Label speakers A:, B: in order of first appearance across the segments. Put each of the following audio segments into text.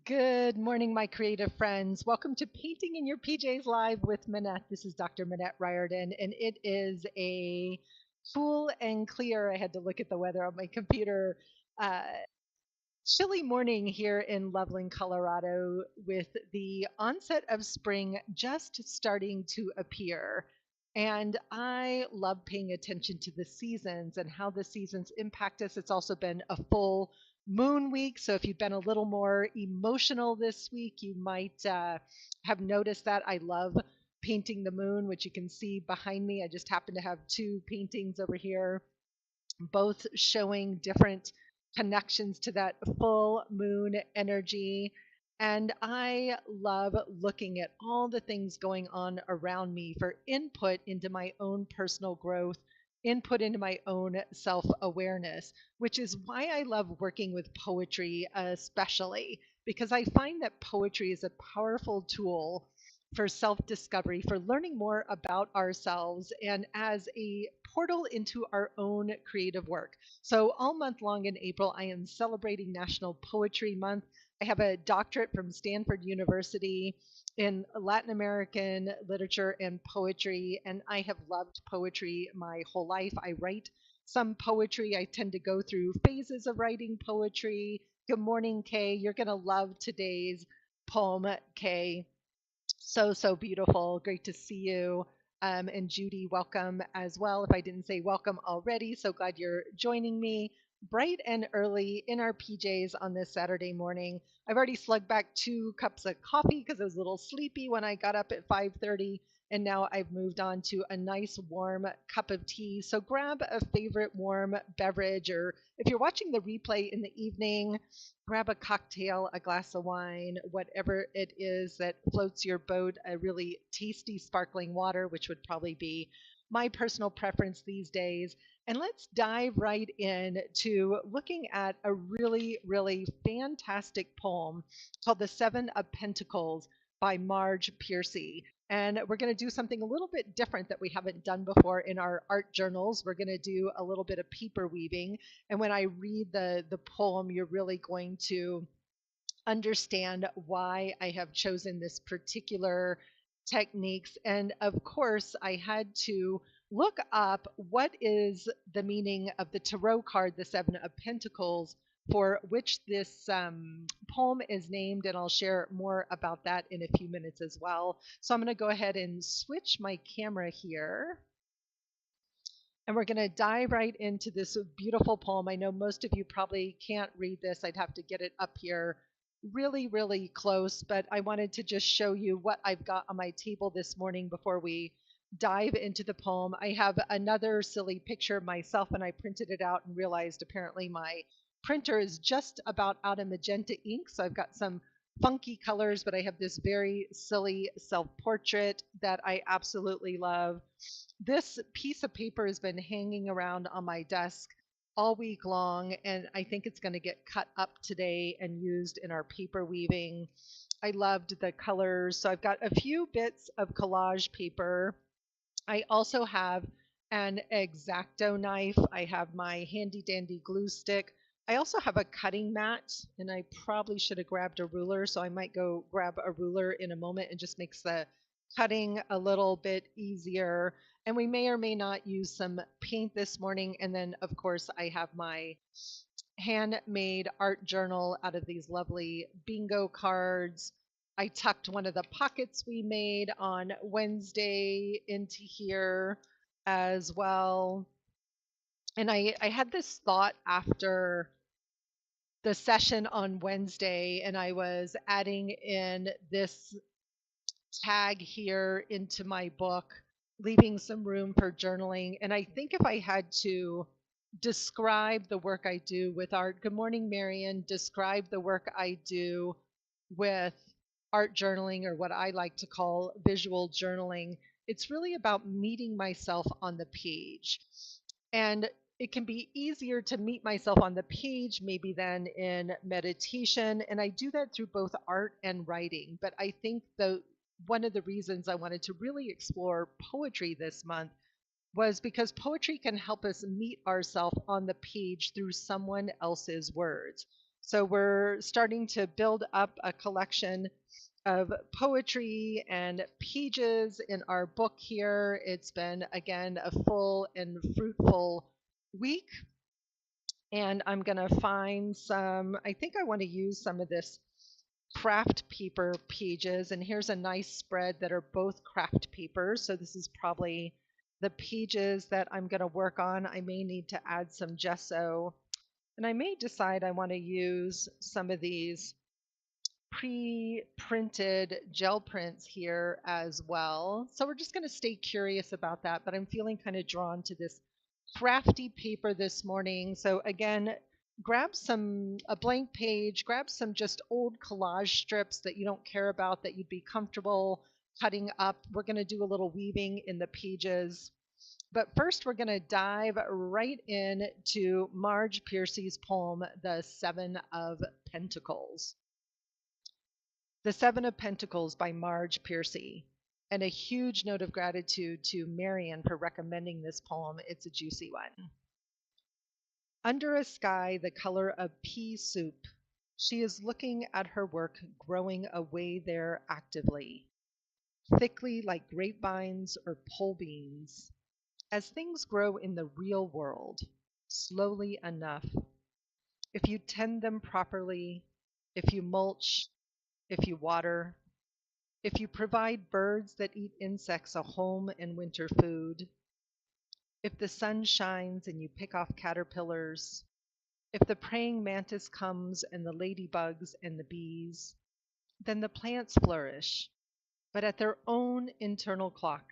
A: Good morning, my creative friends. Welcome to Painting in Your PJs Live with Minette. This is Dr. Minette Riordan, and it is a cool and clear. I had to look at the weather on my computer. Uh, Chilly morning here in Loveland, Colorado, with the onset of spring just starting to appear. And I love paying attention to the seasons and how the seasons impact us. It's also been a full moon week. So if you've been a little more emotional this week, you might have noticed that. I love painting the moon, which you can see behind me. I just happen to have two paintings over here, both showing different connections to that full moon energy. And I love looking at all the things going on around me for input into my own personal growth, input into my own self awareness, which is why I love working with poetry, especially because I find that poetry is a powerful tool for self discovery, for learning more about ourselves, and as a portal into our own creative work. So, all month long in April, I am celebrating National Poetry Month. I have a doctorate from Stanford University in Latin American literature and poetry, and I have loved poetry my whole life. I write some poetry. I tend to go through phases of writing poetry. Good morning, Kay. You're going to love today's poem, Kay. So beautiful. Great to see you. And Judy, welcome as well. If I didn't say welcome already, so glad you're joining me bright and early in our PJs on this Saturday morning. I've already slugged back 2 cups of coffee because I was a little sleepy when I got up at 5:30, and now I've moved on to a nice warm cup of tea. So grab a favorite warm beverage, or if you're watching the replay in the evening, grab a cocktail, a glass of wine, whatever it is that floats your boat, a really tasty sparkling water, which would probably be my personal preference these days. And let's dive right in to looking at a really, really fantastic poem called The Seven of Pentacles by Marge Piercy. And we're going to do something a little bit different that we haven't done before in our art journals. We're going to do a little bit of paper weaving, and when I read the poem, you're really going to understand why I have chosen this particular techniques. And of course, I had to look up what is the meaning of the tarot card, the Seven of Pentacles, for which this poem is named. And I'll share more about that in a few minutes as well. So I'm going to go ahead and switch my camera here. And we're going to dive right into this beautiful poem. I know most of you probably can't read this. I'd have to get it up here really, really close, but I wanted to just show you what I've got on my table this morning before we dive into the poem. I have another silly picture of myself, and I printed it out and realized apparently my printer is just about out of magenta ink. So I've got some funky colors, but I have this very silly self portrait that I absolutely love. This piece of paper has been hanging around on my desk all week long, and I think it's going to get cut up today and used in our paper weaving. I loved the colors. So I've got a few bits of collage paper. I also have an exacto knife. I have my handy dandy glue stick. I also have a cutting mat, and I probably should have grabbed a ruler, so I might go grab a ruler in a moment. It just makes the cutting a little bit easier. And we may or may not use some paint this morning. And then, of course, I have my handmade art journal out of these lovely bingo cards. I tucked one of the pockets we made on Wednesday into here as well. And I had this thought after the session on Wednesday, and I was adding in this tag here into my book, leaving some room for journaling. And I think if I had to describe the work I do with art, good morning, Marion, describe the work I do with art journaling, or what I like to call visual journaling, it's really about meeting myself on the page. And it can be easier to meet myself on the page maybe than in meditation. And I do that through both art and writing. But I think one of the reasons I wanted to really explore poetry this month was because poetry can help us meet ourselves on the page through someone else's words. So we're starting to build up a collection of poetry and pages in our book here. It's been, again, a full and fruitful week. And I'm going to find some, I think I want to use some of this craft paper pages. And here's a nice spread that are both craft papers. So this is probably the pages that I'm going to work on. I may need to add some gesso. And I may decide I want to use some of these pre-printed gel prints here as well. So we're just going to stay curious about that, but I'm feeling kind of drawn to this crafty paper this morning. So again, grab a blank page, grab some just old collage strips that you don't care about, that you'd be comfortable cutting up. We're going to do a little weaving in the pages. But first, we're going to dive right into Marge Piercy's poem, The Seven of Pentacles. The Seven of Pentacles by Marge Piercy. And a huge note of gratitude to Marion for recommending this poem. It's a juicy one. Under a sky the color of pea soup, she is looking at her work growing away there actively, thickly like grapevines or pole beans, as things grow in the real world, slowly enough. If you tend them properly, if you mulch, if you water, if you provide birds that eat insects a home and winter food, if the sun shines and you pick off caterpillars, if the praying mantis comes and the ladybugs and the bees, then the plants flourish, but at their own internal clock.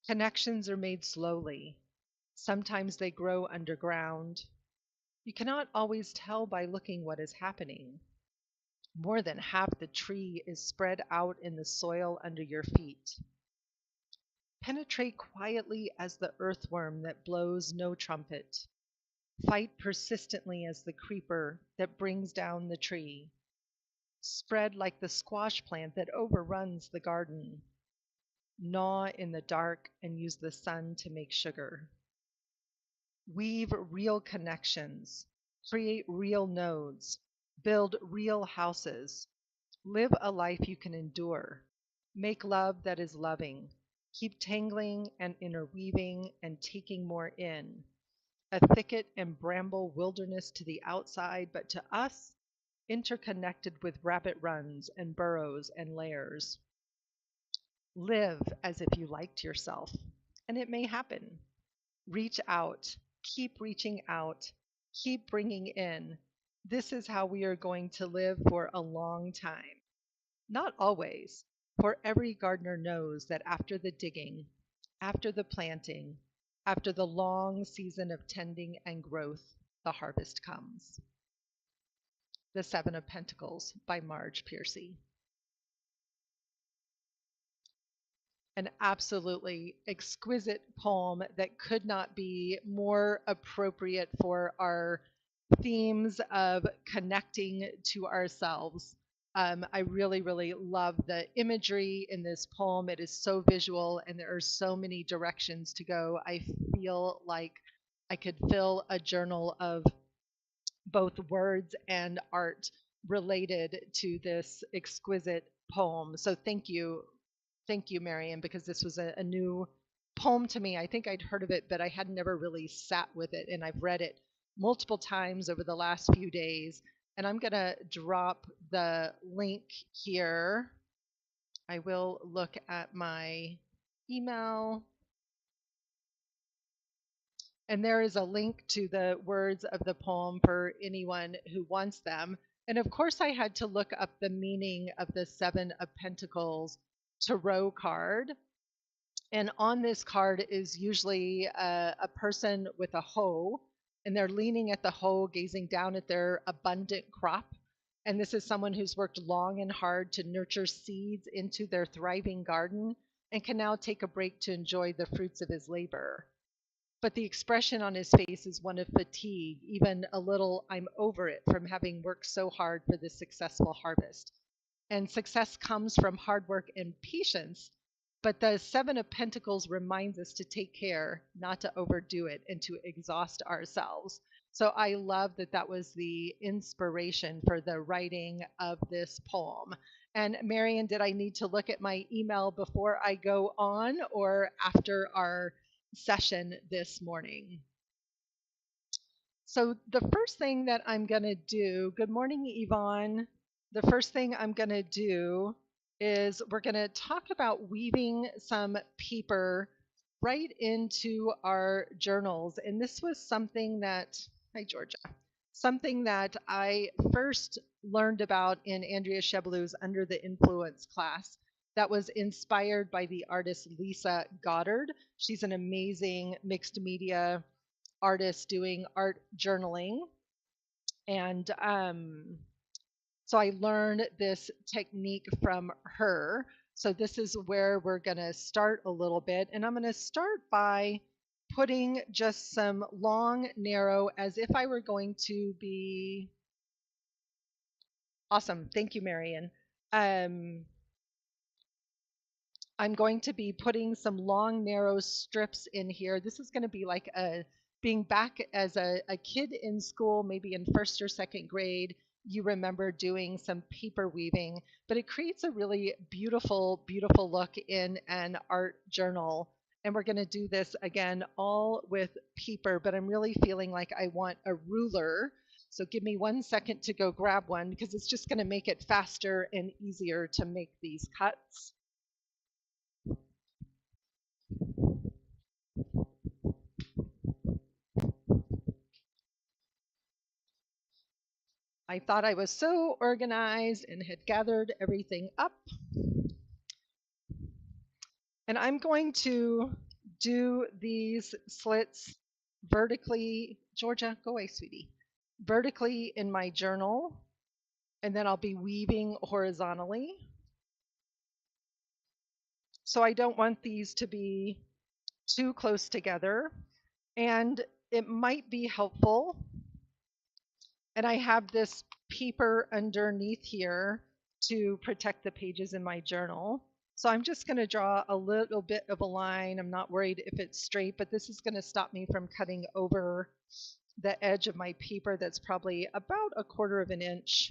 A: Connections are made slowly. Sometimes they grow underground. You cannot always tell by looking what is happening. More than half the tree is spread out in the soil under your feet. Penetrate quietly as the earthworm that blows no trumpet. Fight persistently as the creeper that brings down the tree. Spread like the squash plant that overruns the garden. Gnaw in the dark and use the sun to make sugar. Weave real connections. Create real nodes. Build real houses. Live a life you can endure. Make love that is loving. Keep tangling and interweaving and taking more in. A thicket and bramble wilderness to the outside, but to us, interconnected with rabbit runs and burrows and layers. Live as if you liked yourself, and it may happen. Reach out, keep reaching out, keep bringing in. This is how we are going to live for a long time. Not always, for every gardener knows that after the digging, after the planting, after the long season of tending and growth, the harvest comes. The Seven of Pentacles by Marge Piercy. An absolutely exquisite poem that could not be more appropriate for our themes of connecting to ourselves. I really, really love the imagery in this poem. It is so visual and there are so many directions to go. I feel like I could fill a journal of both words and art related to this exquisite poem. So thank you, Marion, because this was a new poem to me. I think I'd heard of it, but I had never really sat with it, and I've read it multiple times over the last few days. And I'm going to drop the link here. I will look at my email. And there is a link to the words of the poem for anyone who wants them. And of course, I had to look up the meaning of the Seven of Pentacles tarot card. And on this card is usually a person with a hoe, and they're leaning at the hoe, gazing down at their abundant crop. And this is someone who's worked long and hard to nurture seeds into their thriving garden and can now take a break to enjoy the fruits of his labor. But the expression on his face is one of fatigue, even a little I'm over it from having worked so hard for this successful harvest. And success comes from hard work and patience. But the Seven of Pentacles reminds us to take care, not to overdo it, and to exhaust ourselves. So I love that that was the inspiration for the writing of this poem. And Marion, did I need to look at my email before I go on or after our session this morning? So the first thing that I'm going to do, good morning, Yvonne. The first thing I'm going to do is we're going to talk about weaving some paper right into our journals. And this was something that, hi, Georgia, something that I first learned about in Andrea Chebelou's Under the Influence class that was inspired by the artist Lisa Goddard. She's an amazing mixed media artist doing art journaling. And so I learned this technique from her. So this is where we're going to start a little bit. And I'm going to start by putting just some long, narrow, as if I were going to be awesome. Thank you, Marion. Um, I'm going to be putting some long, narrow strips in here. This is going to be like being back as a kid in school, maybe in first or second grade. You remember doing some paper weaving, but it creates a really beautiful, beautiful look in an art journal. And we're going to do this again all with paper, but I'm really feeling like I want a ruler. So give me 1 second to go grab one because it's just going to make it faster and easier to make these cuts. I thought I was so organized and had gathered everything up. And I'm going to do these slits vertically. Georgia, go away, sweetie. Vertically in my journal. And then I'll be weaving horizontally. So I don't want these to be too close together. And it might be helpful. And I have this paper underneath here to protect the pages in my journal. So I'm just going to draw a little bit of a line. I'm not worried if it's straight, but this is going to stop me from cutting over the edge of my paper that's probably about 1/4 of an inch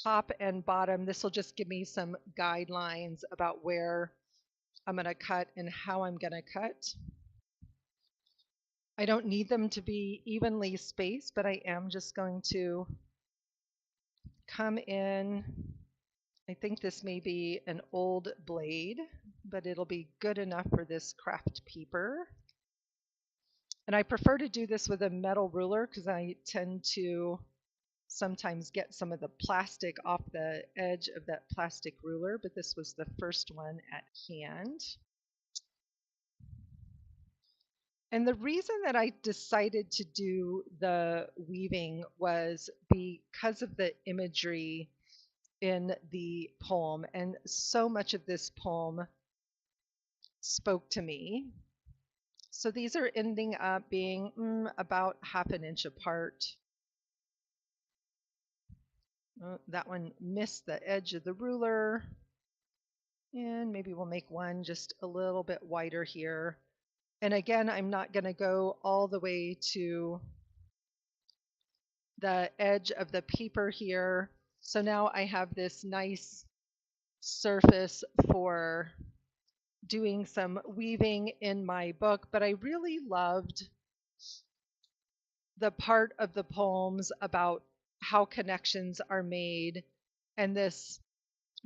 A: top and bottom. This will just give me some guidelines about where I'm going to cut and how I'm going to cut. I don't need them to be evenly spaced, but I am just going to come in. I think this may be an old blade, but it'll be good enough for this craft paper. And I prefer to do this with a metal ruler because I tend to sometimes get some of the plastic off the edge of that plastic ruler, but this was the first one at hand. And the reason that I decided to do the weaving was because of the imagery in the poem. And so much of this poem spoke to me. So these are ending up being about 1/2 inch apart. That one missed the edge of the ruler. And maybe we'll make one just a little bit wider here. And again, I'm not going to go all the way to the edge of the paper here. So now I have this nice surface for doing some weaving in my book, but I really loved the part of the poems about how connections are made and this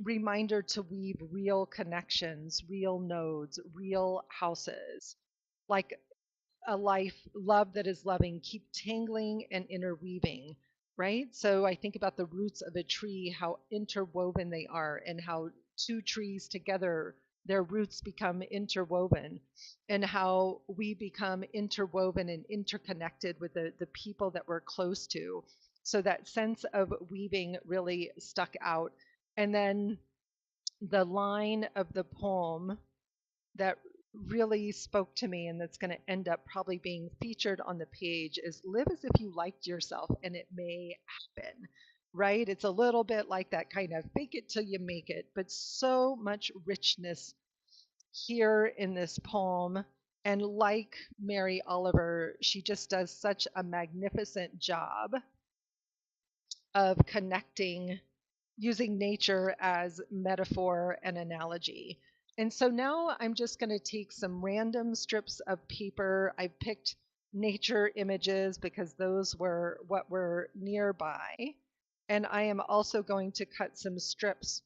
A: reminder to weave real connections, real nodes, real houses, like a life, love that is loving, keep tangling and interweaving, right? So I think about the roots of a tree, how interwoven they are, and how two trees together, their roots become interwoven, and how we become interwoven and interconnected with the people that we're close to. So that sense of weaving really stuck out. And then the line of the poem that really spoke to me and that's going to end up probably being featured on the page is live as if you liked yourself and it may happen, right? It's a little bit like that kind of fake it till you make it, but so much richness here in this poem. And like Mary Oliver, she just does such a magnificent job of connecting using nature as metaphor and analogy. And so now I'm just going to take some random strips of paper. I picked nature images because those were what were nearby. And I am also going to cut some strips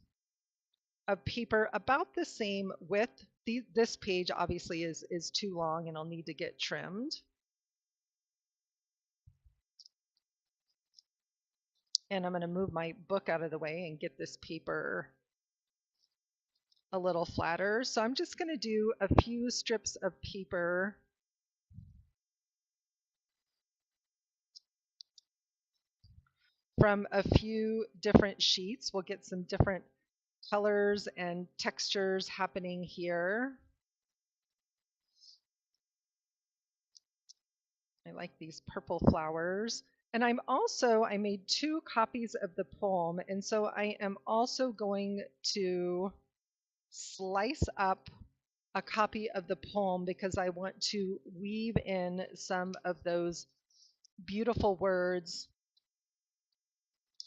A: of paper about the same width. This page obviously is too long and I'll need to get trimmed. And I'm going to move my book out of the way and get this paper a little flatter. So I'm just going to do a few strips of paper from a few different sheets. We'll get some different colors and textures happening here. I like these purple flowers. And I made 2 copies of the poem. And so I am also going to slice up a copy of the poem because I want to weave in some of those beautiful words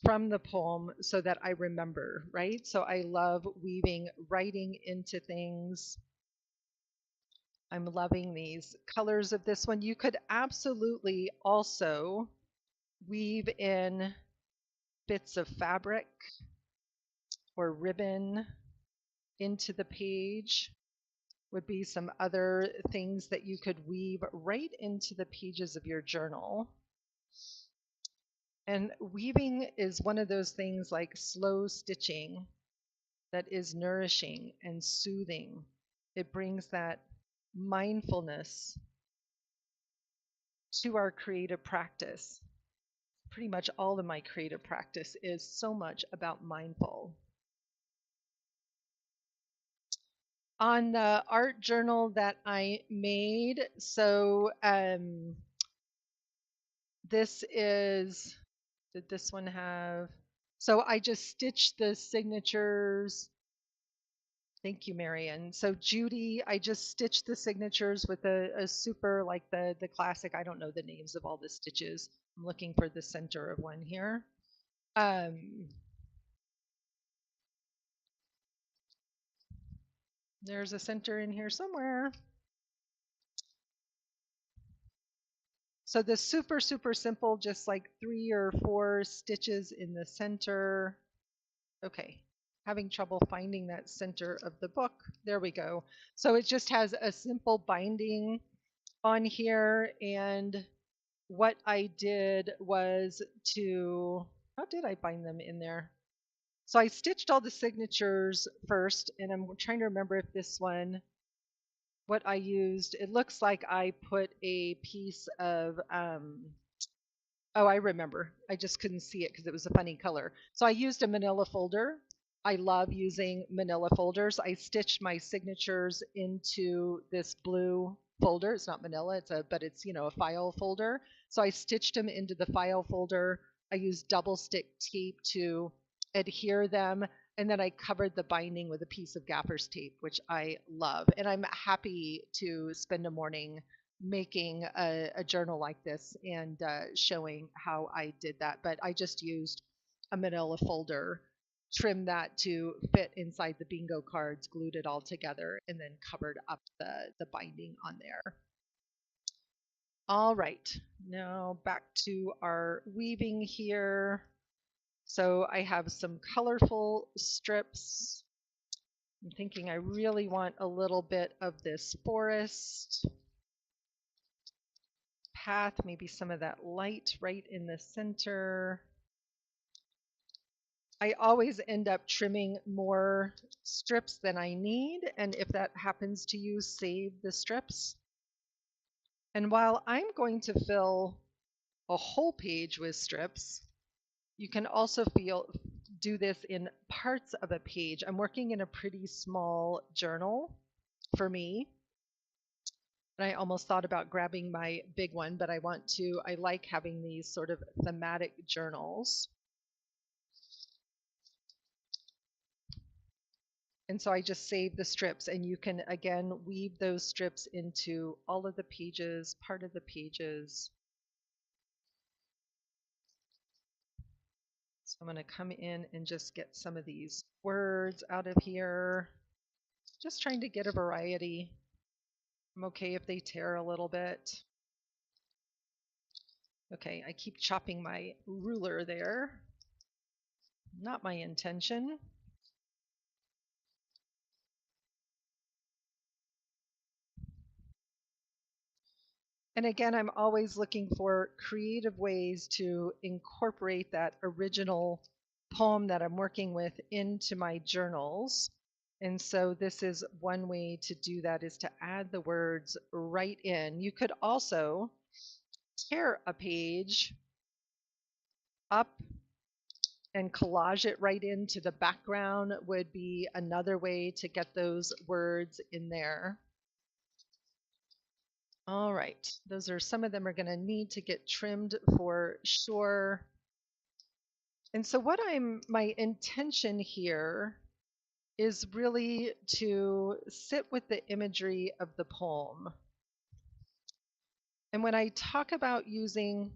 A: from the poem so that I remember, right? So I love weaving writing into things. I'm loving these colors of this one. You could absolutely also weave in bits of fabric or ribbon into the page. Would be some other things that you could weave right into the pages of your journal. And weaving is one of those things like slow stitching that is nourishing and soothing. It brings that mindfulness to our creative practice. Pretty much all of my creative practice is so much about mindful. On the art journal that I made, so this is, did this one have, so I just stitched the signatures. Thank you, Marion. So Judy, I just stitched the signatures with a super, like the classic, I don't know the names of all the stitches. I'm looking for the center of one here. There's a center in here somewhere. So the super, super simple, just like 3 or 4 stitches in the center. Okay, having trouble finding that center of the book. There we go. So it just has a simple binding on here. And what I did was to, how did I bind them in there? So I stitched all the signatures first, and I'm trying to remember if this one, what I used, it looks like I put a piece of, oh, I remember. I just couldn't see it because it was a funny color. So I used a manila folder. I love using manila folders. I stitched my signatures into this blue folder. It's not manila, but it's, a file folder. So I stitched them into the file folder. I used double stick tape to adhere them. And then I covered the binding with a piece of gaffer's tape, which I love. And I'm happy to spend a morning making a journal like this and showing how I did that. But I just used a manila folder, trimmed that to fit inside the bingo cards, glued it all together, and then covered up the binding on there. All right, now back to our weaving here. So I have some colorful strips. I'm thinking I really want a little bit of this forest path, maybe some of that light right in the center. I always end up trimming more strips than I need, and if that happens to you, save the strips. And while I'm going to fill a whole page with strips, you can also do this in parts of a page. I'm working in a pretty small journal for me. And I almost thought about grabbing my big one, but I like having these sort of thematic journals. And so I just save the strips, and you can again weave those strips into all of the pages, part of the pages. So I'm going to come in and just get some of these words out of here. Just trying to get a variety. I'm okay if they tear a little bit. Okay, I keep chopping my ruler there. Not my intention. And again, I'm always looking for creative ways to incorporate that original poem that I'm working with into my journals. And so this is one way to do that, is to add the words right in. You could also tear a page up and collage it right into the background, would be another way to get those words in there. All right, those are some of them are going to need to get trimmed for sure. And so my intention here is really to sit with the imagery of the poem. And when I talk about using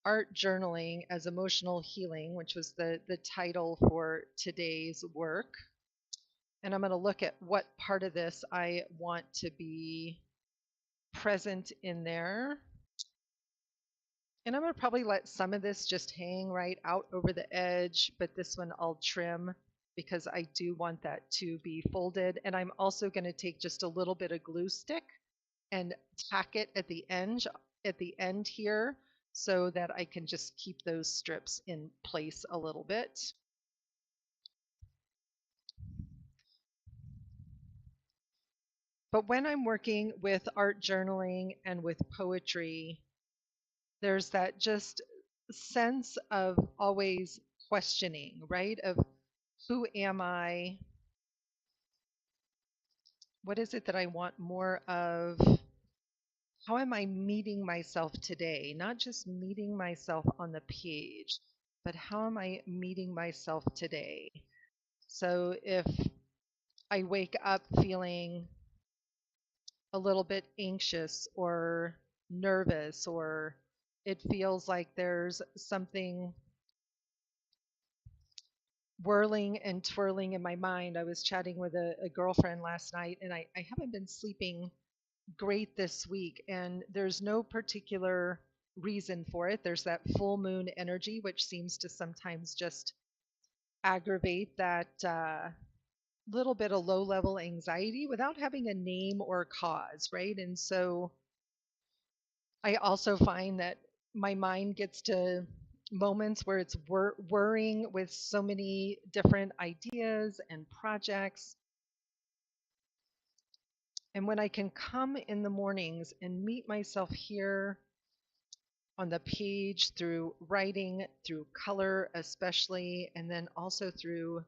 A: art journaling as emotional healing, which was the title for today's work, and I'm going to look at what part of this I want to be present in there. And I'm going to probably let some of this just hang right out over the edge, but this one I'll trim because I do want that to be folded. And I'm also going to take just a little bit of glue stick and tack it at the end here, so that I can just keep those strips in place a little bit. But when I'm working with art journaling and with poetry, there's that just sense of always questioning, right? Of who am I? What is it that I want more of? How am I meeting myself today? Not just meeting myself on the page, but how am I meeting myself today? So if I wake up feeling a little bit anxious or nervous, or it feels like there's something whirling and twirling in my mind. I was chatting with a girlfriend last night, and I haven't been sleeping great this week, and there's no particular reason for it. There's that full moon energy, which seems to sometimes just aggravate that little bit of low level anxiety without having a name or cause, right? And so I also find that my mind gets to moments where it's worrying with so many different ideas and projects. And when I can come in the mornings and meet myself here on the page through writing, through color, especially, and then also through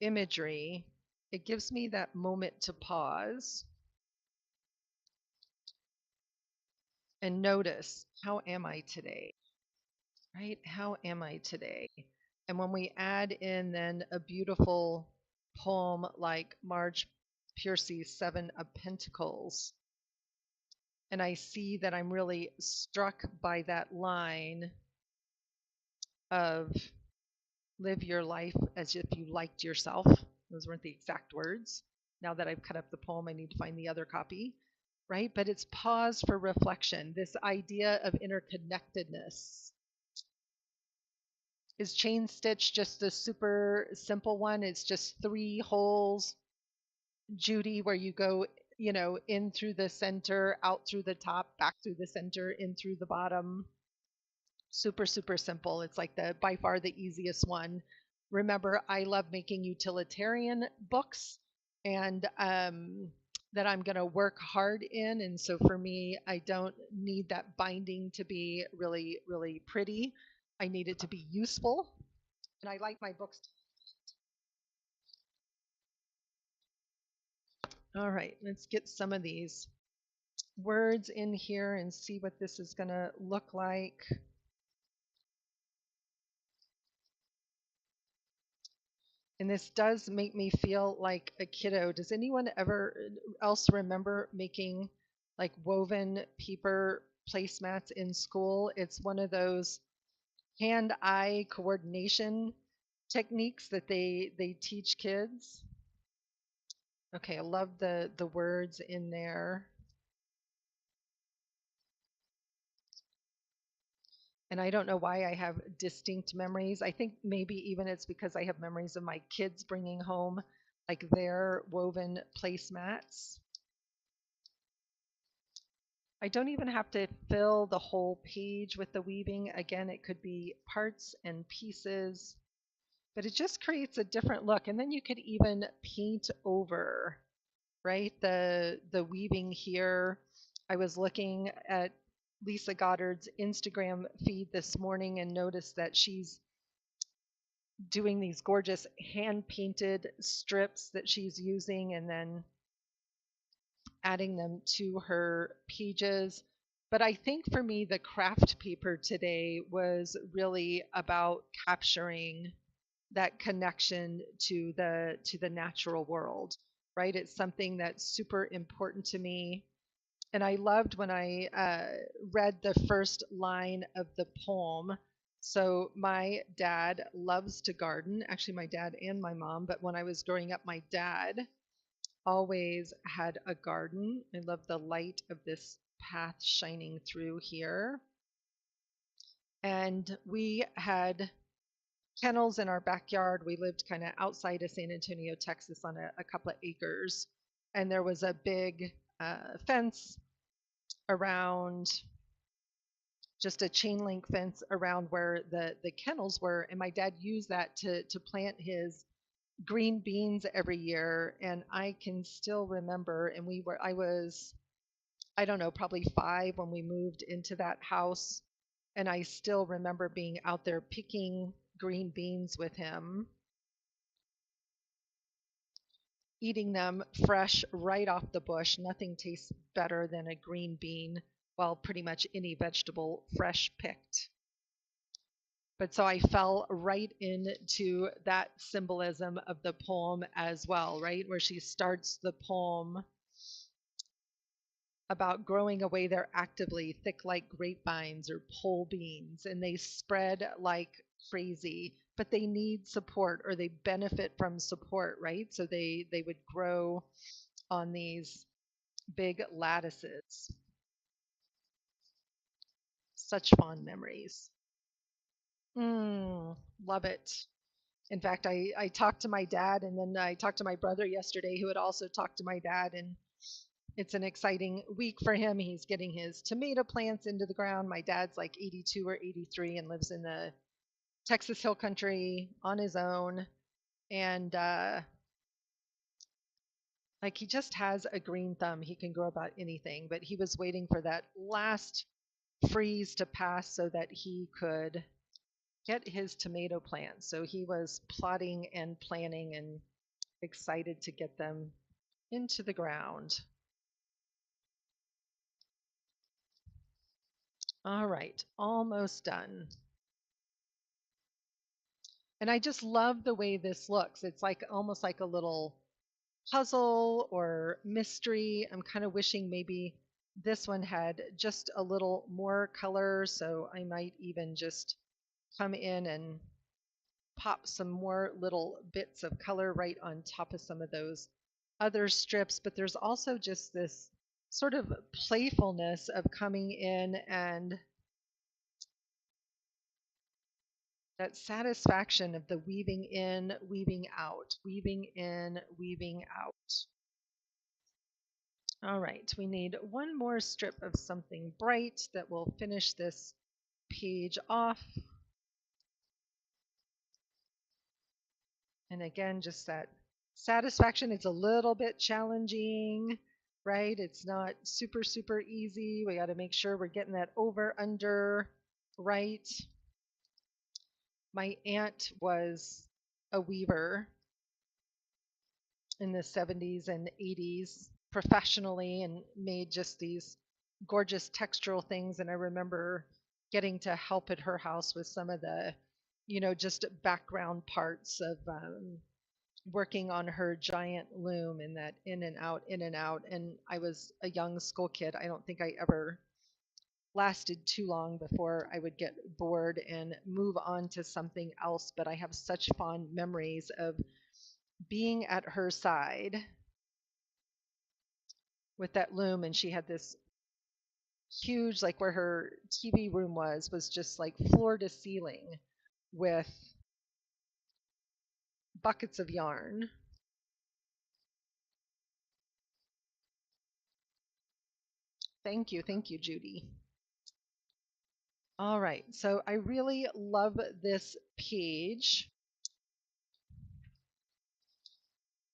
A: imagery, it gives me that moment to pause and notice, how am I today? Right? How am I today? And when we add in then a beautiful poem like Marge Piercy's Seven of Pentacles, and I see that I'm really struck by that line of live your life as if you liked yourself. Those weren't the exact words. Now that I've cut up the poem, I need to find the other copy, right? But it's pause for reflection. This idea of interconnectedness. Is chain stitch just a super simple one? It's just 3 holes, Judy, where you go, in through the center, out through the top, back through the center, in through the bottom. Super, super simple. It's like by far the easiest one. Remember, I love making utilitarian books, and that I'm going to work hard in. And so for me, I don't need that binding to be really, really pretty. I need it to be useful. And I like my books. All right, let's get some of these words in here and see what this is going to look like. And this does make me feel like a kiddo. Does anyone ever else remember making like woven paper placemats in school? It's one of those hand-eye coordination techniques that they teach kids. Okay, I love the words in there. And I don't know why I have distinct memories. I think maybe even it's because I have memories of my kids bringing home like their woven placemats. I don't even have to fill the whole page with the weaving. Again, it could be parts and pieces, but it just creates a different look. And then you could even paint over, right? The weaving here. I was looking at Lisa Goddard's Instagram feed this morning and noticed that she's doing these gorgeous hand painted strips that she's using and then adding them to her pages. But I think for me, the craft paper today was really about capturing that connection to the natural world, right? It's something that's super important to me. And I loved when I read the first line of the poem. So my dad loves to garden, actually my dad and my mom, but when I was growing up, my dad always had a garden. I love the light of this path shining through here. And we had kennels in our backyard. We lived kind of outside of San Antonio, Texas, on a couple of acres. And there was a big fence around, just a chain link fence around where the kennels were. And my dad used that to plant his green beans every year. And I can still remember, and I was, I don't know, probably 5 when we moved into that house. And I still remember being out there picking green beans with him, eating them fresh right off the bush. Nothing tastes better than a green bean, well, pretty much any vegetable fresh picked. But so I fell right into that symbolism of the poem as well, right? Where she starts the poem about growing away there actively, thick like grapevines or pole beans, and they spread like crazy, but they need support or they benefit from support, right? So they would grow on these big lattices. Such fond memories. Mm, love it. In fact, I talked to my dad and then I talked to my brother yesterday who had also talked to my dad, and it's an exciting week for him. He's getting his tomato plants into the ground. My dad's like 82 or 83 and lives in the Texas Hill Country on his own. And like he just has a green thumb. He can grow about anything, but he was waiting for that last freeze to pass so that he could get his tomato plants. So he was plotting and planning and excited to get them into the ground. All right, almost done. And I just love the way this looks. It's like almost like a little puzzle or mystery. I'm kind of wishing maybe this one had just a little more color, so I might even just come in and pop some more little bits of color right on top of some of those other strips. But there's also just this sort of playfulness of coming in and that satisfaction of the weaving in, weaving out, weaving in, weaving out. All right, we need one more strip of something bright that will finish this page off. And again, just that satisfaction. It's a little bit challenging, right? It's not super, super easy. We got to make sure we're getting that over, under, right. My aunt was a weaver in the 70s and 80s professionally and made just these gorgeous textural things. And I remember getting to help at her house with some of the, just background parts of working on her giant loom and that in and out, in and out. And I was a young school kid. I don't think I ever lasted too long before I would get bored and move on to something else. But I have such fond memories of being at her side with that loom. And she had this huge, like where her TV room was just like floor to ceiling with buckets of yarn. Thank you, Judy. All right, so I really love this page.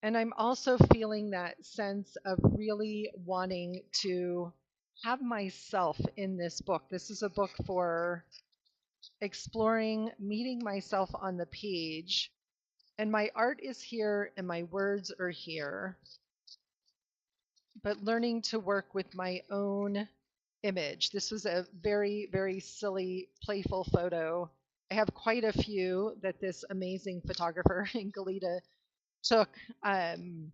A: And I'm also feeling that sense of really wanting to have myself in this book. This is a book for exploring, meeting myself on the page. And my art is here and my words are here, but learning to work with my own image. This was a very, very silly, playful photo. I have quite a few that this amazing photographer in Galita took. Um,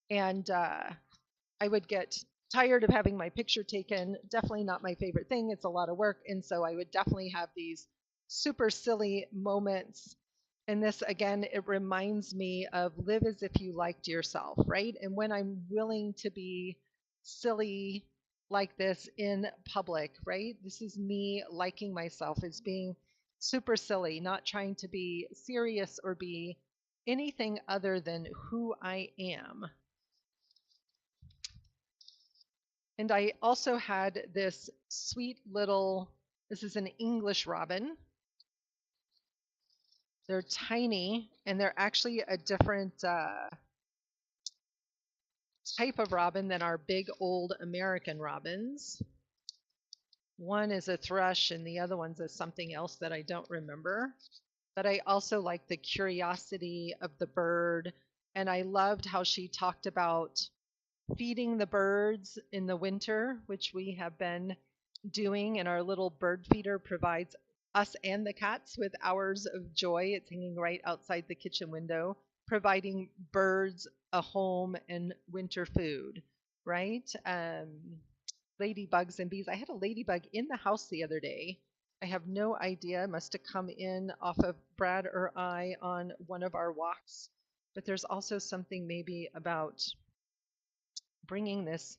A: and I would get tired of having my picture taken. Definitely not my favorite thing. It's a lot of work. And so I would definitely have these super silly moments. And this, again, it reminds me of live as if you liked yourself, right? And when I'm willing to be silly like this in public, right? This is me liking myself as being super silly, not trying to be serious or be anything other than who I am. And I also had this sweet little, this is an English robin. They're tiny and they're actually a different type of robin than our big old American robins. One is a thrush and the other one's a something else that I don't remember. But I also like the curiosity of the bird. And I loved how she talked about feeding the birds in the winter, which we have been doing, and our little bird feeder provides us and the cats with hours of joy. It's hanging right outside the kitchen window, providing birds a home and winter food, right? Ladybugs and bees. I had a ladybug in the house the other day. I have no idea. It must have come in off of Brad or I on one of our walks. But there's also something maybe about bringing this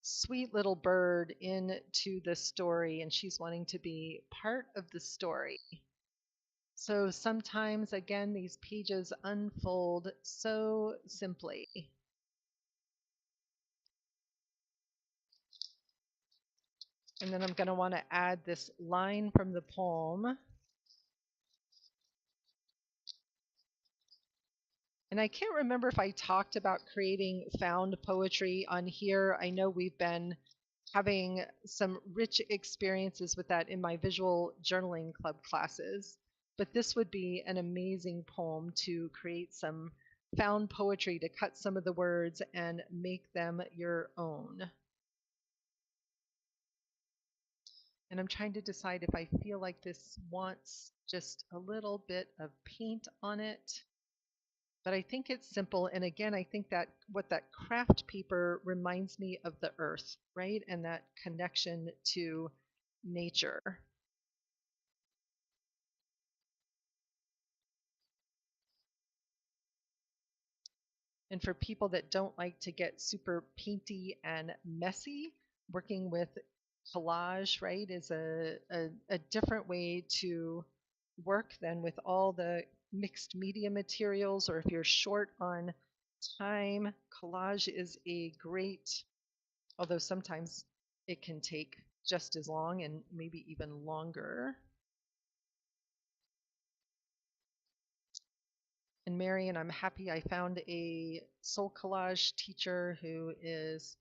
A: sweet little bird into the story, and she's wanting to be part of the story. So sometimes, again, these pages unfold so simply. And then I'm going to want to add this line from the poem. And I can't remember if I talked about creating found poetry on here. I know we've been having some rich experiences with that in my visual journaling club classes. But this would be an amazing poem to create some found poetry, to cut some of the words and make them your own. And I'm trying to decide if I feel like this wants just a little bit of paint on it. But I think it's simple. And again, I think that what that craft paper reminds me of the earth, right? And that connection to nature. And for people that don't like to get super painty and messy, working with collage, right, is a different way to work than with all the mixed media materials. Or if you're short on time, collage is a great, although sometimes it can take just as long and maybe even longer. And Marion, I'm happy I found a soul collage teacher who is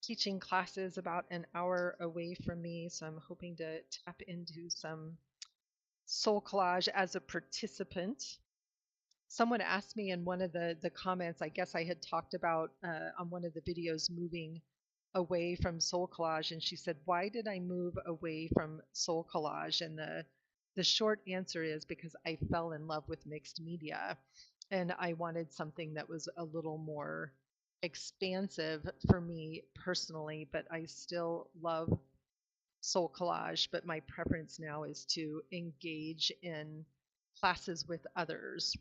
A: teaching classes about an hour away from me. So I'm hoping to tap into some soul collage as a participant. Someone asked me in one of the comments, I guess I had talked about on one of the videos moving away from soul collage, and she said, why did I move away from soul collage? And the short answer is because I fell in love with mixed media. And I wanted something that was a little more expansive for me personally, but I still love soul collage, but my preference now is to engage in classes with others.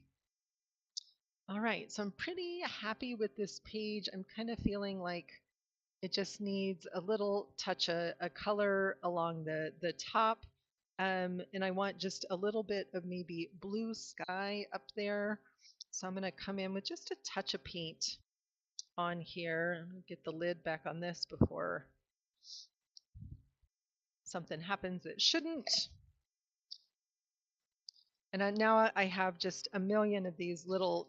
A: All right, so I'm pretty happy with this page. I'm kind of feeling like it just needs a little touch of a color along the top. And I want just a little bit of maybe blue sky up there. So I'm going to come in with just a touch of paint on here. Get the lid back on this before something happens that shouldn't. And now I have just a million of these little,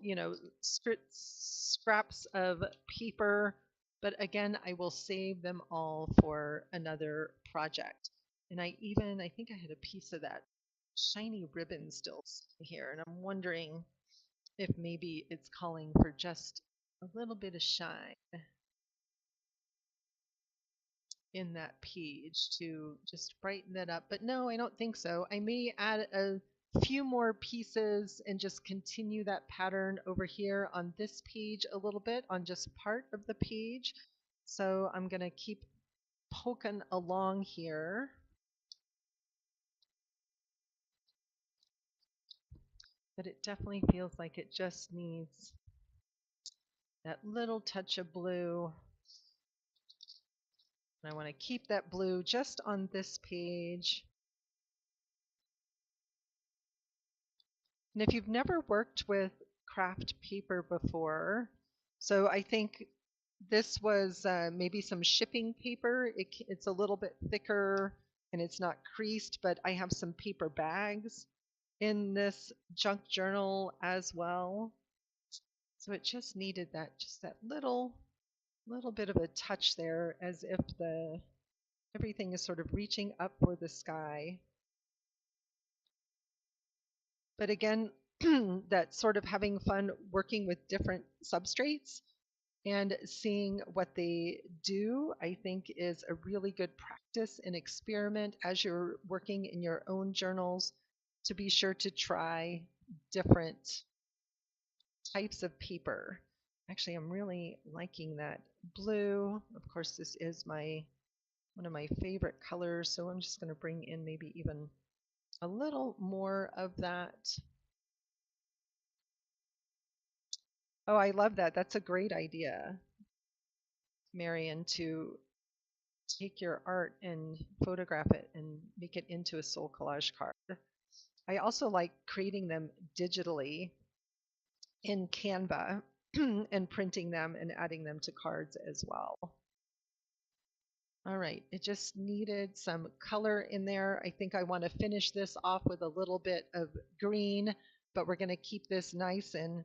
A: scraps of paper. But again, I will save them all for another project. And I think I had a piece of that shiny ribbon still here. And I'm wondering if maybe it's calling for just a little bit of shine in that page to just brighten it up. But no, I don't think so. I may add a few more pieces and just continue that pattern over here on this page a little bit on just part of the page. So I'm going to keep poking along here. But it definitely feels like it just needs that little touch of blue. And I want to keep that blue just on this page. And if you've never worked with craft paper before, so I think this was maybe some shipping paper. It's a little bit thicker and it's not creased, but I have some paper bags in this junk journal as well. So it just needed just that little bit of a touch there, as if everything is sort of reaching up for the sky. But again, that sort of having fun working with different substrates and seeing what they do, I think is a really good practice and experiment as you're working in your own journals, to be sure to try different types of paper. Actually, I'm really liking that blue. Of course, this is one of my favorite colors, so I'm just going to bring in maybe even a little more of that. Oh, I love that. That's a great idea, Marion, to take your art and photograph it and make it into a soul collage card. I also like creating them digitally in Canva and printing them and adding them to cards as well. All right, it just needed some color in there. I think I want to finish this off with a little bit of green, but we're going to keep this nice and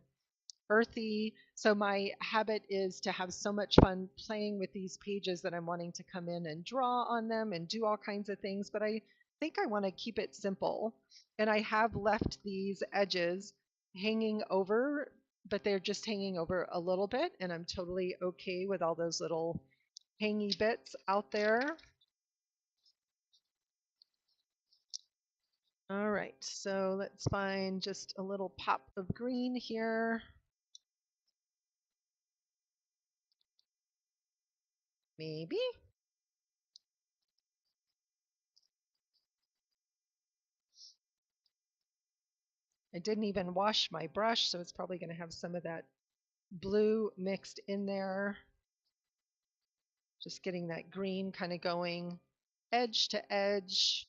A: earthy. So my habit is to have so much fun playing with these pages that I'm wanting to come in and draw on them and do all kinds of things, but I think I want to keep it simple. And I have left these edges hanging over, but they're just hanging over a little bit, and I'm totally okay with all those little hangy bits out there. All right, so let's find just a little pop of green here. Maybe. I didn't even wash my brush, so it's probably going to have some of that blue mixed in there. Just getting that green kind of going edge to edge.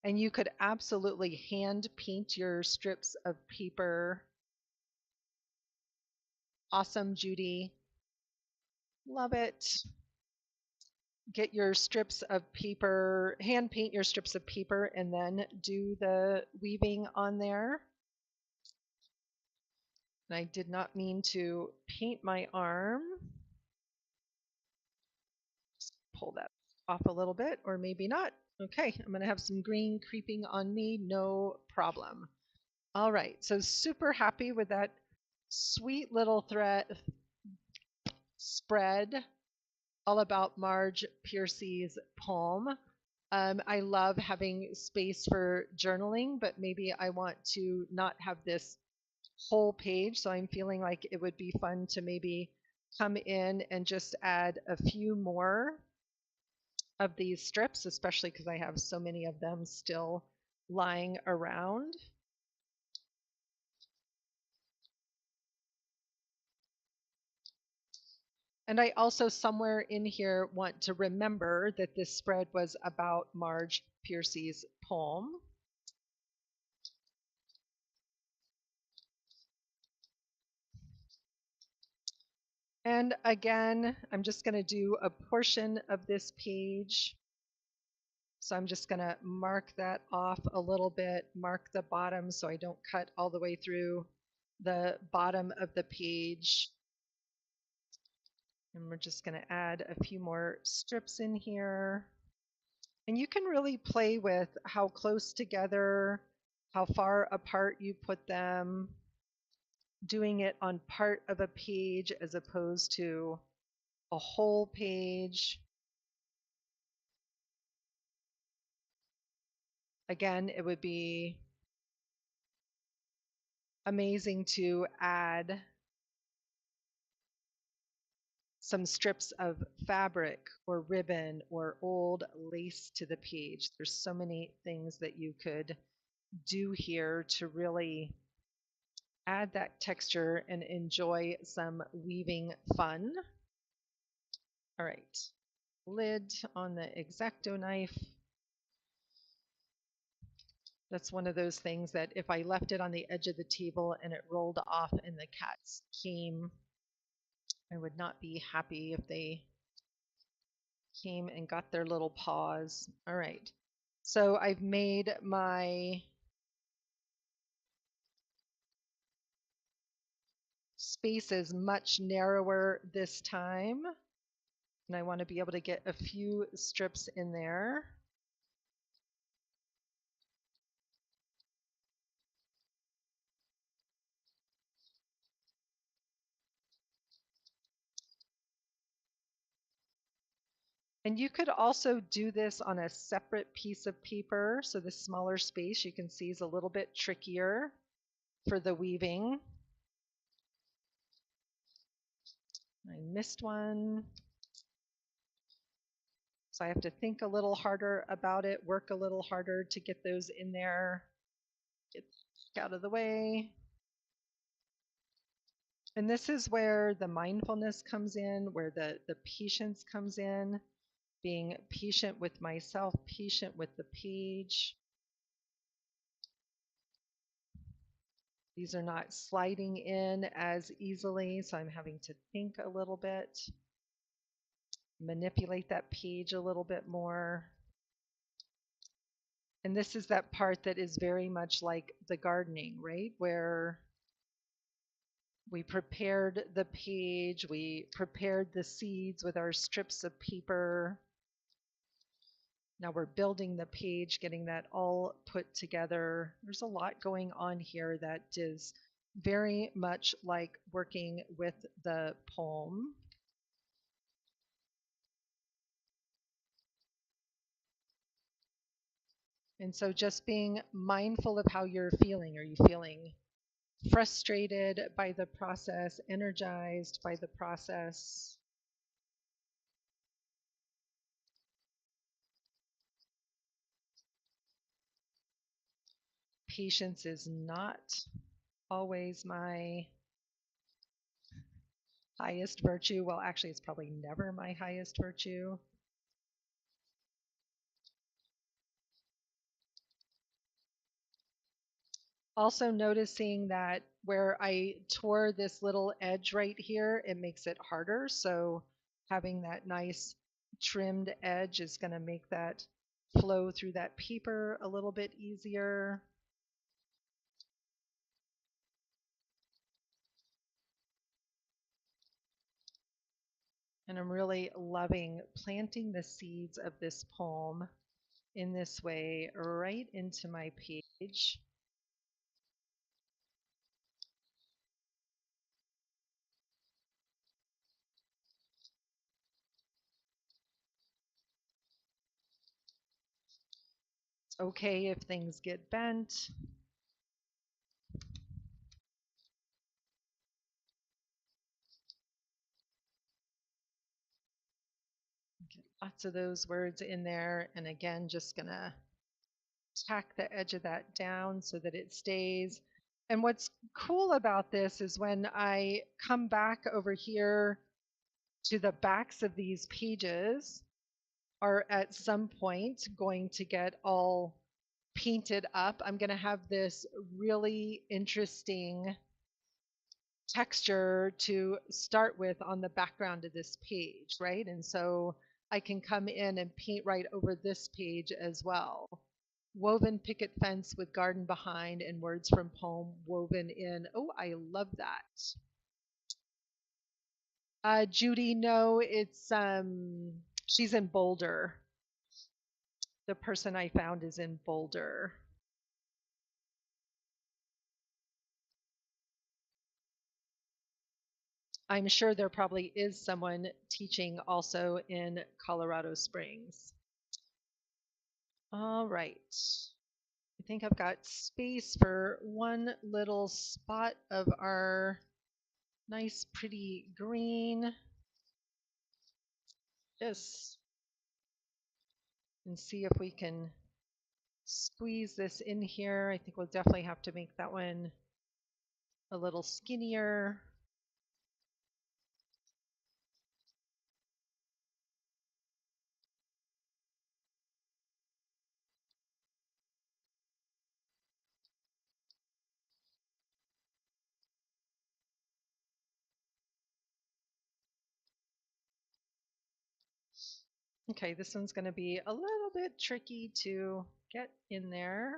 A: And you could absolutely hand paint your strips of paper. Awesome, Judy. Love it. Get your strips of paper, hand paint your strips of paper, and then do the weaving on there. And I did not mean to paint my arm. Just pull that off a little bit, or maybe not. Okay, I'm going to have some green creeping on me, no problem. All right, so super happy with that sweet little thread spread all about Marge Piercy's poem. I love having space for journaling, but maybe I want to not have this whole page. So I'm feeling like it would be fun to maybe come in and just add a few more of these strips, especially because I have so many of them still lying around. And I also somewhere in here want to remember that this spread was about Marge Piercy's poem. And again, I'm just going to do a portion of this page. So I'm just going to mark that off a little bit, mark the bottom so I don't cut all the way through the bottom of the page. And we're just going to add a few more strips in here. And you can really play with how close together, how far apart you put them, doing it on part of a page as opposed to a whole page. Again, it would be amazing to add some strips of fabric or ribbon or old lace to the page. There's so many things that you could do here to really add that texture and enjoy some weaving fun. All right, lid on the exacto knife. That's one of those things that if I left it on the edge of the table and it rolled off and the cats came, I would not be happy if they came and got their little paws. All right, so I've made my spaces much narrower this time, and I want to be able to get a few strips in there. And you could also do this on a separate piece of paper. So the smaller space you can see is a little bit trickier for the weaving. I missed one. So I have to think a little harder about it, work a little harder to get those in there. Get out of the way. And this is where the mindfulness comes in, where the patience comes in, being patient with myself, patient with the page. These are not sliding in as easily, so I'm having to think a little bit, manipulate that page a little bit more. And this is that part that is very much like the gardening, right? Where we prepared the page, we prepared the seeds with our strips of paper. Now we're building the page, getting that all put together. There's a lot going on here that is very much like working with the poem. And so just being mindful of how you're feeling. Are you feeling frustrated by the process, energized by the process? Patience is not always my highest virtue. Well, actually, it's probably never my highest virtue. Also noticing that where I tore this little edge right here, it makes it harder. So having that nice trimmed edge is going to make that flow through that paper a little bit easier. And I'm really loving planting the seeds of this poem in this way right into my page. Okay if things get bent. Get lots of those words in there. And again, just gonna tack the edge of that down so that it stays. And what's cool about this is when I come back over here to the backs of these pages are at some point going to get all painted up. I'm going to have this really interesting texture to start with on the background of this page, right? And so I can come in and paint right over this page as well. Woven picket fence with garden behind and words from poem woven in. Oh, I love that. Judy, no, it's she's in Boulder. The person I found is in Boulder. I'm sure there probably is someone teaching also in Colorado Springs. All right. I think I've got space for one little spot of our nice pretty green. Just and see if we can squeeze this in here. I think we'll definitely have to make that one a little skinnier. Okay, this one's going to be a little bit tricky to get in there.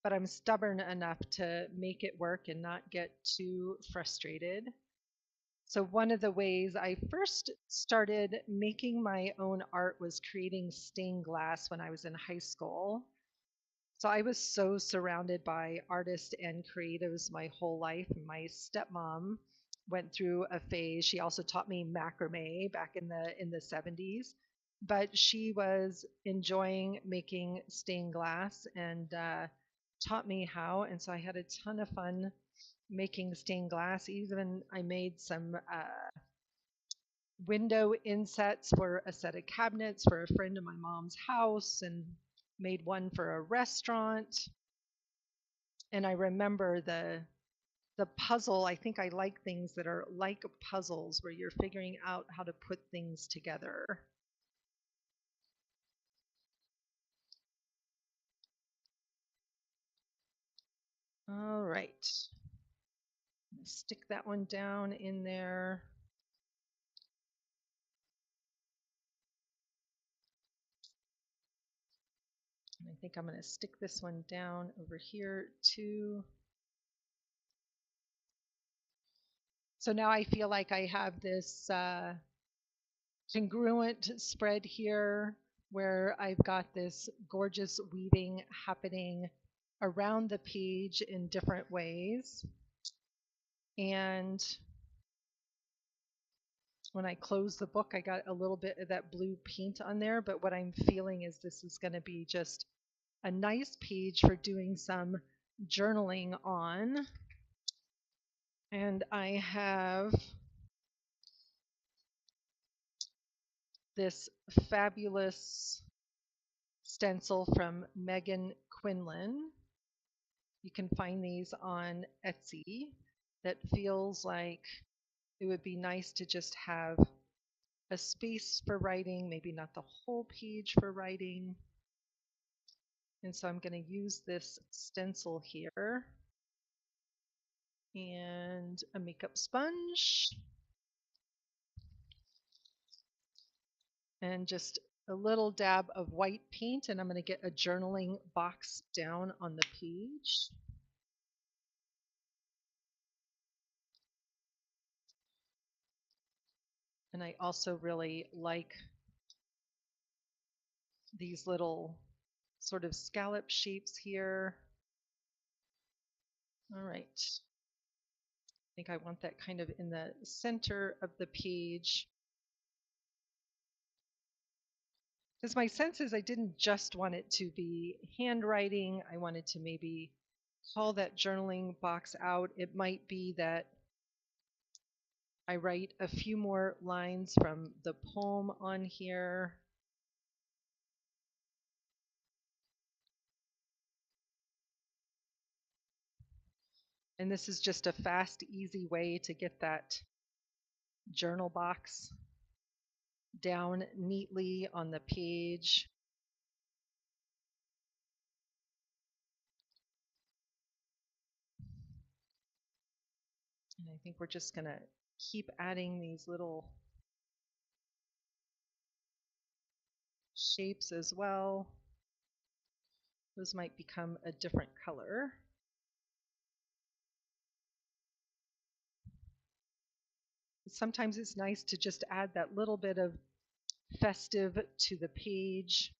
A: But I'm stubborn enough to make it work and not get too frustrated. So one of the ways I first started making my own art was creating stained glass when I was in high school. So I was so surrounded by artists and creatives my whole life. My stepmom went through a phase. She also taught me macrame back in the 70s, but she was enjoying making stained glass and taught me how. And so I had a ton of fun making stained glass. Even I made some window insets for a set of cabinets for a friend of my mom's house and made one for a restaurant. And I remember the puzzle. I think I like things that are like puzzles where you're figuring out how to put things together. All right. Stick that one down in there. And I think I'm going to stick this one down over here too. So now I feel like I have this congruent spread here where I've got this gorgeous weaving happening around the page in different ways. And when I close the book, I got a little bit of that blue paint on there, but what I'm feeling is this is going to be just a nice page for doing some journaling on. And I have this fabulous stencil from Megan Quinlan. You can find these on Etsy. That feels like it would be nice to just have a space for writing, maybe not the whole page for writing. And so I'm going to use this stencil here and a makeup sponge and just a little dab of white paint, and I'm going to get a journaling box down on the page. And I also really like these little sort of scallop shapes here. All right. I think I want that kind of in the center of the page. Because my sense is I didn't just want it to be handwriting. I wanted to maybe call that journaling box out. It might be that I write a few more lines from the poem on here. And this is just a fast, easy way to get that journal box down neatly on the page. And I think we're just going to keep adding these little shapes as well. Those might become a different color. Sometimes it's nice to just add that little bit of festive to the page.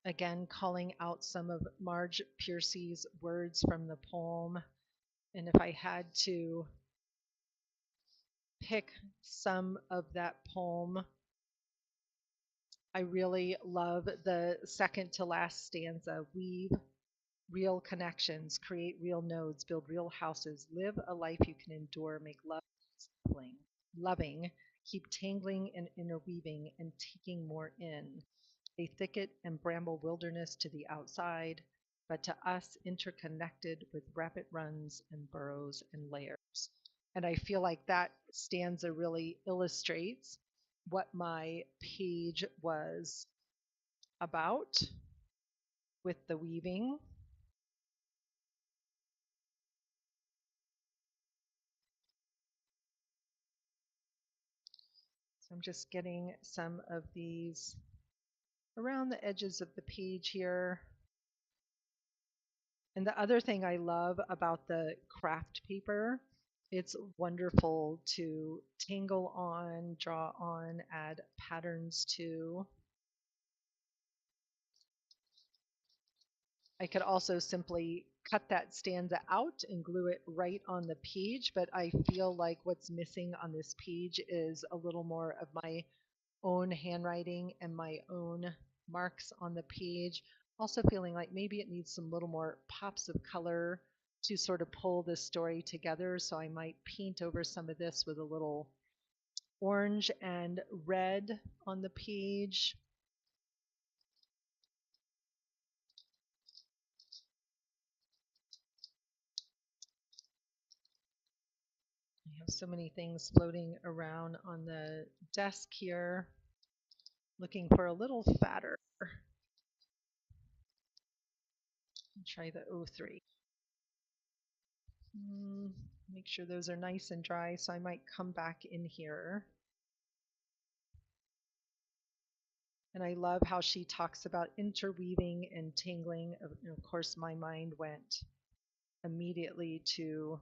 A: Again, calling out some of Marge Piercy's words from the poem. And if I had to pick some of that poem, I really love the second to last stanza. Weave real connections, create real nodes, build real houses, live a life you can endure, make love loving, keep tangling and interweaving and taking more in. A thicket and bramble wilderness to the outside, but to us interconnected with rapid runs and burrows and layers. And I feel like that stanza really illustrates what my page was about with the weaving. So I'm just getting some of these around the edges of the page here. And the other thing I love about the craft paper, it's wonderful to tangle on, draw on, add patterns to. I could also simply cut that stanza out and glue it right on the page, but I feel like what's missing on this page is a little more of my own handwriting and my own marks on the page. Also feeling like maybe it needs some little more pops of color to sort of pull this story together. So I might paint over some of this with a little orange and red on the page. I have so many things floating around on the desk here, looking for a little fatter. Try the O3. Make sure those are nice and dry, so I might come back in here. And I love how she talks about interweaving and tangling. Of course, my mind went immediately to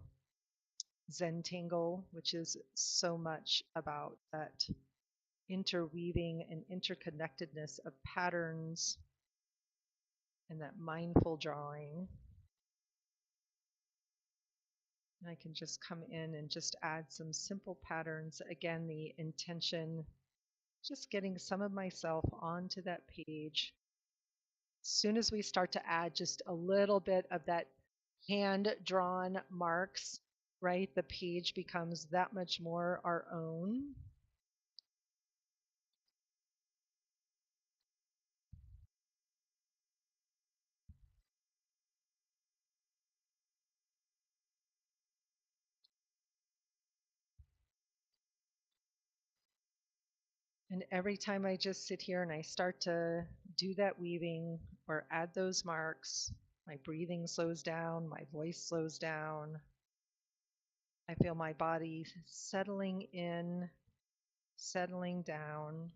A: Zentangle, which is so much about that interweaving and interconnectedness of patterns and that mindful drawing. And I can just come in and just add some simple patterns. Again, the intention, just getting some of myself onto that page. As soon as we start to add just a little bit of that hand-drawn marks, right, the page becomes that much more our own. And every time I just sit here and I start to do that weaving or add those marks, my breathing slows down, my voice slows down. I feel my body settling in, settling down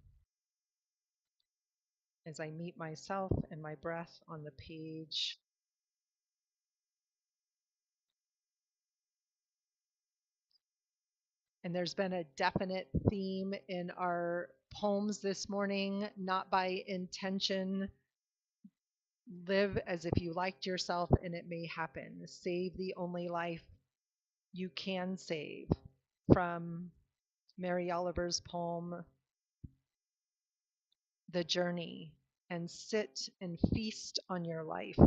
A: as I meet myself and my breath on the page. And there's been a definite theme in our poems this morning, not by intention. Live as if you liked yourself and it may happen. Save the only life you can save from Mary Oliver's poem, The Journey, and sit and feast on your life,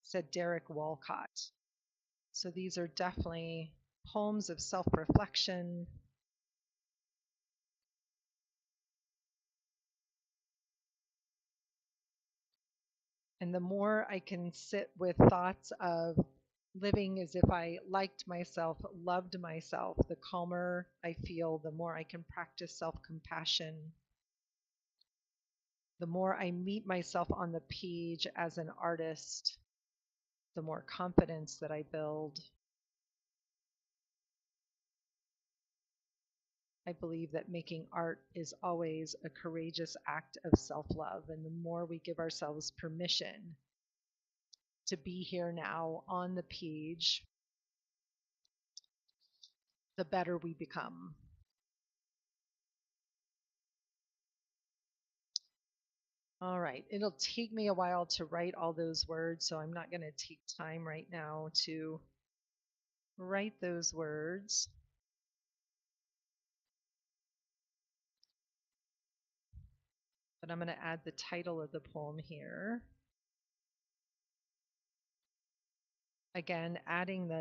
A: said Derek Walcott. So these are definitely poems of self-reflection. And the more I can sit with thoughts of living as if I liked myself, loved myself, the calmer I feel, the more I can practice self-compassion. The more I meet myself on the page as an artist, the more confidence that I build. I believe that making art is always a courageous act of self-love, and the more we give ourselves permission to be here now on the page, the better we become. All right, it'll take me a while to write all those words, so I'm not going to take time right now to write those words. But I'm going to add the title of the poem here. Again, adding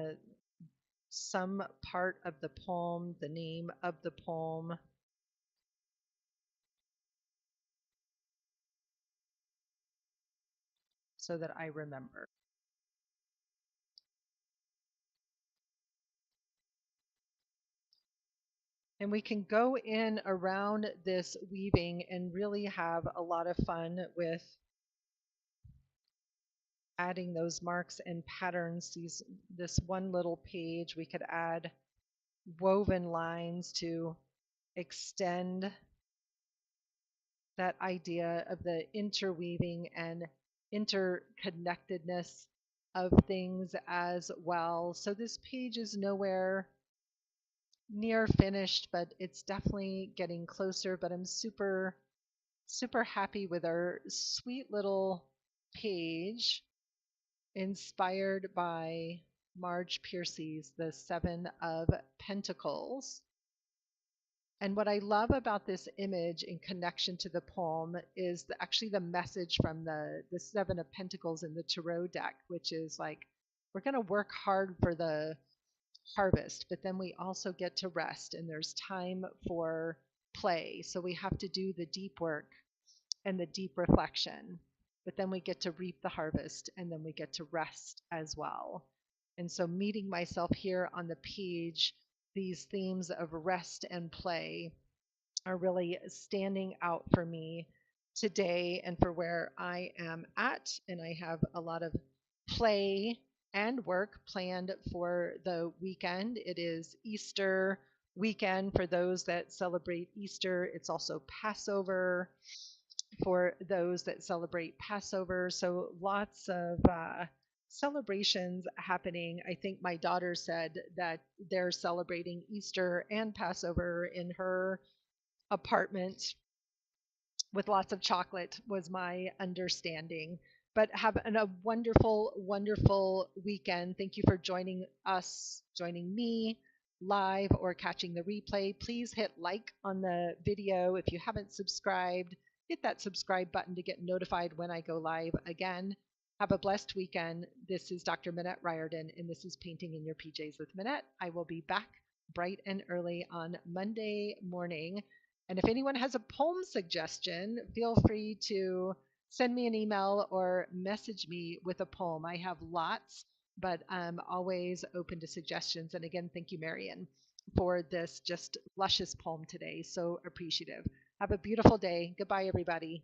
A: some part of the poem, the name of the poem, so that I remember. And we can go in around this weaving and really have a lot of fun with adding those marks and patterns. This one little page, we could add woven lines to extend that idea of the interweaving and interconnectedness of things as well. So this page is nowhere near finished, but it's definitely getting closer. But I'm super, super happy with our sweet little page inspired by Marge Piercy's The Seven of Pentacles. And what I love about this image in connection to the poem is actually the message from the Seven of Pentacles in the Tarot deck, which is like, we're going to work hard for the harvest, but then we also get to rest and there's time for play. So we have to do the deep work and the deep reflection, but then we get to reap the harvest and then we get to rest as well. And so meeting myself here on the page, these themes of rest and play are really standing out for me today and for where I am at. And I have a lot of play and work planned for the weekend. It is Easter weekend for those that celebrate Easter. It's also Passover for those that celebrate Passover. So lots of celebrations happening. I think my daughter said that they're celebrating Easter and Passover in her apartment with lots of chocolate, was my understanding. But have a wonderful, wonderful weekend. Thank you for joining us, joining me live or catching the replay. Please hit like on the video. If you haven't subscribed, hit that subscribe button to get notified when I go live again. Have a blessed weekend. This is Dr. Minette Riordan, and this is Painting in Your PJs with Minette. I will be back bright and early on Monday morning. And if anyone has a poem suggestion, feel free to send me an email or message me with a poem. I have lots, but I'm always open to suggestions. And again, thank you, Marion, for this just luscious poem today. So appreciative. Have a beautiful day. Goodbye, everybody.